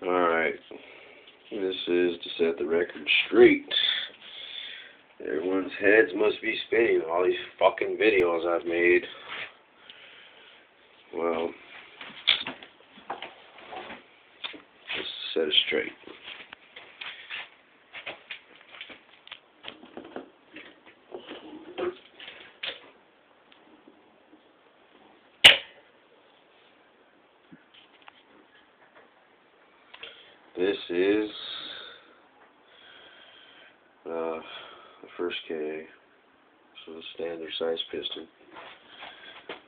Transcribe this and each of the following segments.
Alright, this is to set the record straight. Everyone's heads must be spinning, all these fucking videos I've made. Well, let's set it straight. This is the first KA. This is a standard size piston.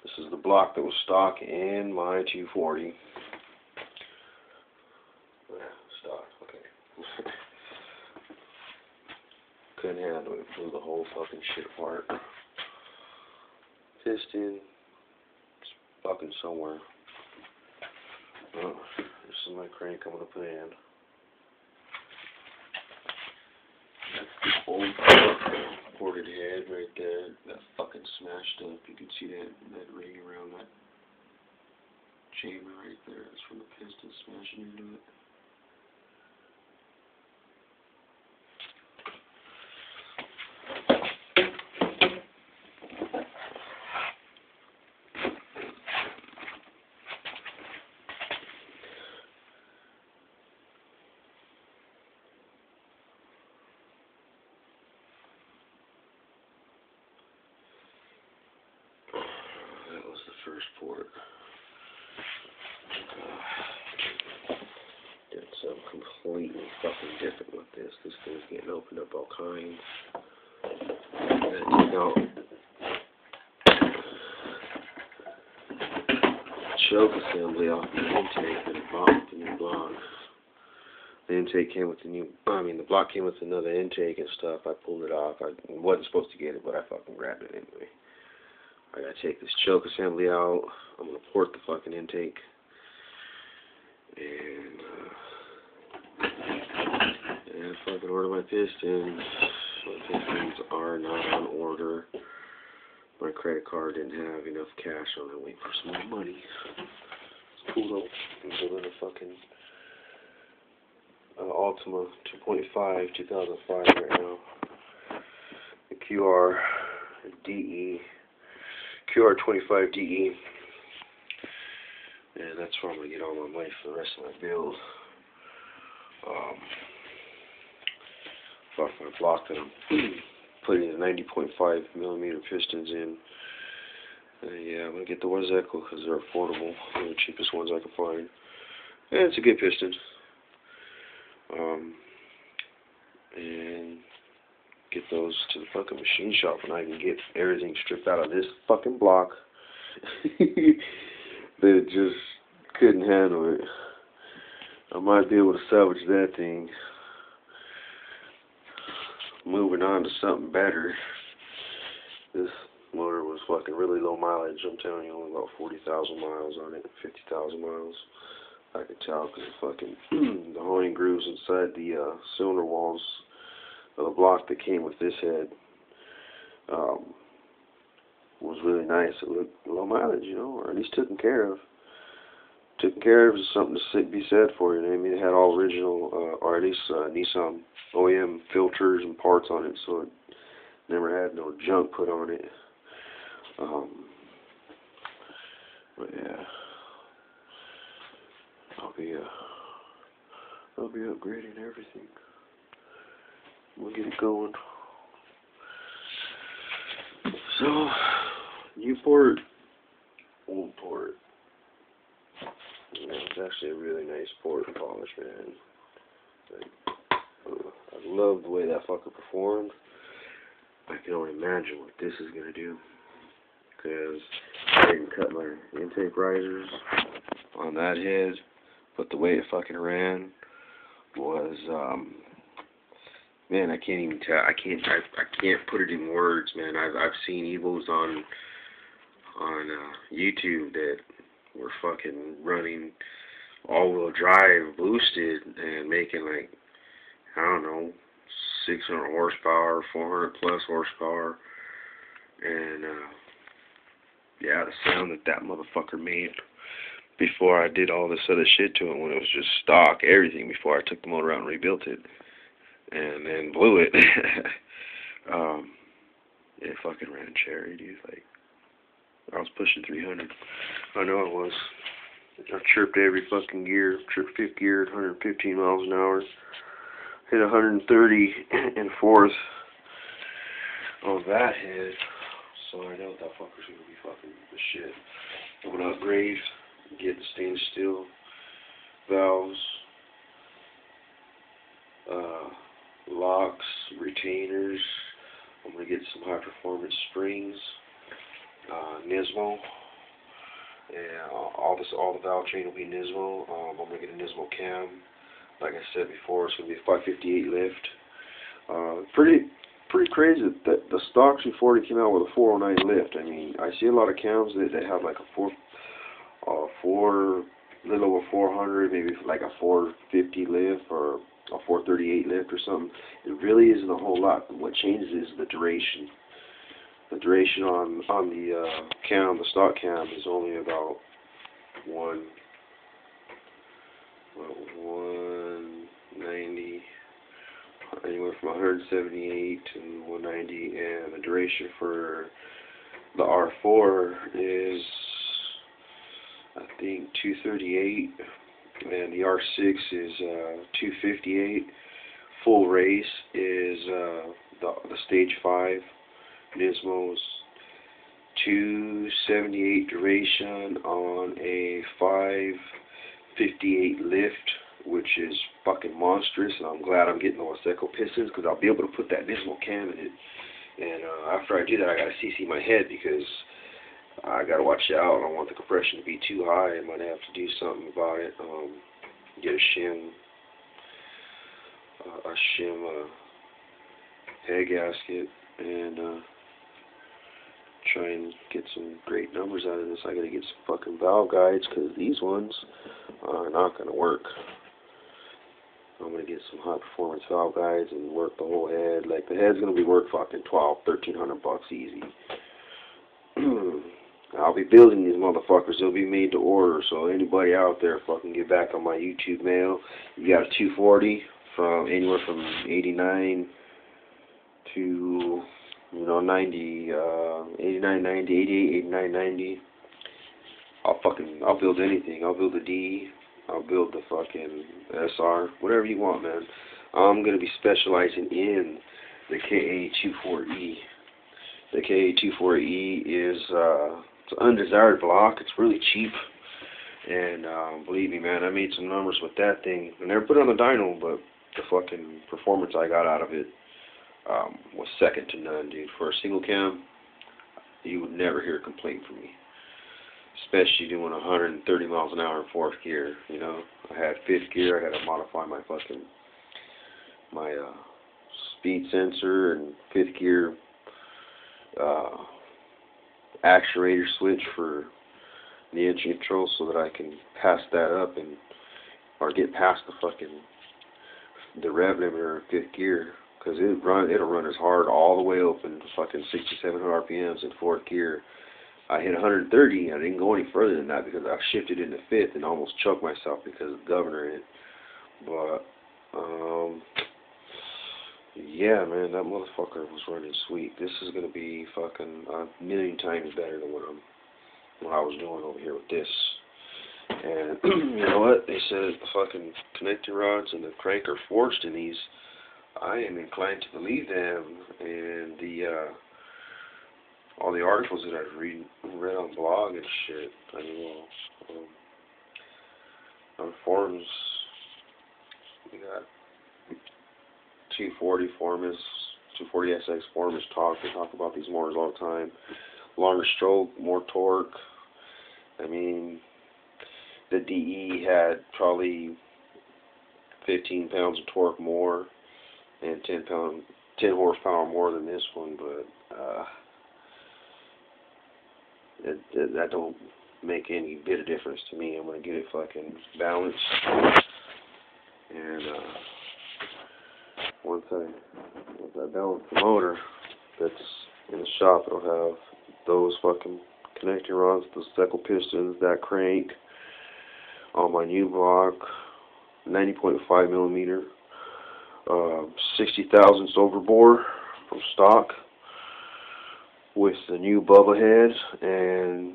This is the block that was stock in my 240. Stock, okay. Couldn't handle it. Blew the whole fucking shit apart. Piston, it's fucking somewhere. Oh, this is my crank I'm gonna put in. That's the old ported head right there. That fucking smashed up. You can see that ring around that chamber right there. It's from the piston smashing into it. That was the first port. Did something completely fucking different with this. This thing's getting opened up all kinds. Took out choke assembly off the intake that I bought with the new block. The intake came with the block came with another intake and stuff. I pulled it off. I wasn't supposed to get it, but I fucking grabbed it anyway. I gotta take this choke assembly out. I'm gonna port the fucking intake. And fucking order my pistons. My pistons are not on order. My credit card didn't have enough cash on it. Waiting for some more money. It's cool though. I'm building a fucking Altima 2.5 2005 right now. The QR25DE. And that's where I'm going to get all my money for the rest of my build. Fuck my block that I'm putting the 90.5 millimeter pistons in. Yeah, I'm going to get the Wiseco because they're affordable. They're the cheapest ones I can find. And it's a good piston. And get those to the fucking machine shop and I can get everything stripped out of this fucking block. They just couldn't handle it. I might be able to salvage that thing. Moving on to something better. This motor was fucking really low mileage. I'm telling you, only about 40,000 miles on it, 50,000 miles. I could tell because the fucking the honing grooves inside the cylinder walls of the block that came with this head was really nice. It looked low mileage, you know, or at least taken care of. Taken care of is something to be said for you. I mean, it had all original, or at least Nissan OEM filters and parts on it, so it never had no junk put on it. But yeah, I'll be upgrading everything. We'll get it going. So, new port, old port. Yeah, it's actually a really nice port and polish, man. Like, I love the way that fucker performed. I can only imagine what this is gonna do. Because I didn't cut my intake risers on that head, but the way it fucking ran was, man, I can't even tell. I can't put it in words, man. I've seen Evos on YouTube that were fucking running all-wheel drive boosted and making like, I don't know, 600 horsepower, 400 plus horsepower, and yeah, the sound that motherfucker made before I did all this other shit to it, when it was just stock, everything, before I took the motor out and rebuilt it. And then blew it. It fucking ran cherry, dude. Like, I was pushing 300. I know I was. I chirped every fucking gear. Chirped fifth gear at 115 miles an hour. Hit 130 in fourth on that head. So I know that fucker's gonna be fucking the shit. I'm gonna upgrade, get the stainless steel valves, locks, retainers. I'm gonna get some high performance springs, Nismo, and all the valve chain will be Nismo. I'm gonna get a Nismo cam. Like I said before, it's gonna be a 558 lift. Pretty crazy that the stock 240 came out with a 409 lift. I mean, I see a lot of cams that they have like a little over 400, maybe like a 450 lift or a 438 lift or something. It really isn't a whole lot. What changes is the duration. The duration on the cam, the stock cam, is only about 190, anywhere from 178 to 190, and the duration for the R4 is, I think, 238, and the R6 is 258. Full race is the stage 5 Nismo's 278 duration on a 558 lift, which is fucking monstrous, and I'm glad I'm getting the Wiseco pistons, because I'll be able to put that Nismo cam in it. And after I do that, I gotta CC my head, because I gotta watch out. I don't want the compression to be too high. I might have to do something about it. Get a shim head gasket, and try and get some great numbers out of this. I gotta get some fucking valve guides, because these ones are not gonna work. I'm gonna get some high performance valve guides and work the whole head. Like, the head's gonna be worth fucking $1,300 easy. I'll be building these motherfuckers. They'll be made to order. So anybody out there, fucking get back on my YouTube mail. You got a 240 from anywhere from 89 to 90, 89, 90, 88, 89, 90. I'll build anything. I'll build a D. I'll build the fucking SR. Whatever you want, man. I'm gonna be specializing in the KA24E. The KA24E is it's an undesired block. It's really cheap, and believe me, man, I made some numbers with that thing. I never put it on the dyno, but the fucking performance I got out of it was second to none, dude. For a single cam, you would never hear a complaint from me. Especially doing 130 miles an hour in fourth gear. You know, I had fifth gear. I had to modify my speed sensor, and fifth gear actuator switch for the engine control, so that I can pass that up or get past the rev limiter in fifth gear, because it'll run as hard all the way open to fucking 6,700 RPMs in fourth gear. I hit 130. I didn't go any further than that because I shifted into fifth and almost choked myself because of the governor in it. But yeah, man, that motherfucker was running sweet. This is gonna be fucking a million times better than what I was doing over here with this. And you know what? They said the fucking connecting rods and the crank are forged in these. I am inclined to believe them. And all the articles that I've read on blog and shit. I mean, on forums, we got 240 forums, 240SX forums they talk about these motors all the time. Longer stroke, more torque. I mean, the DE had probably 15 pounds of torque more and 10 horsepower more than this one, but that don't make any bit of difference to me. I'm gonna get it fucking balanced, and once I balance the motor that's in the shop, it'll have those fucking connecting rods, those Wiseco pistons, that crank, on my new block, 90.5 millimeter, 60 thousandths overbore from stock with the new Bubba head, and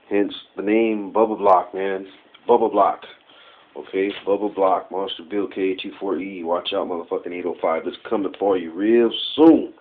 hence the name Bubba Block, man. Bubba Block. Okay, Bubba Block, Monster Build KA24E. Watch out, motherfucking 805. It's coming for you real soon.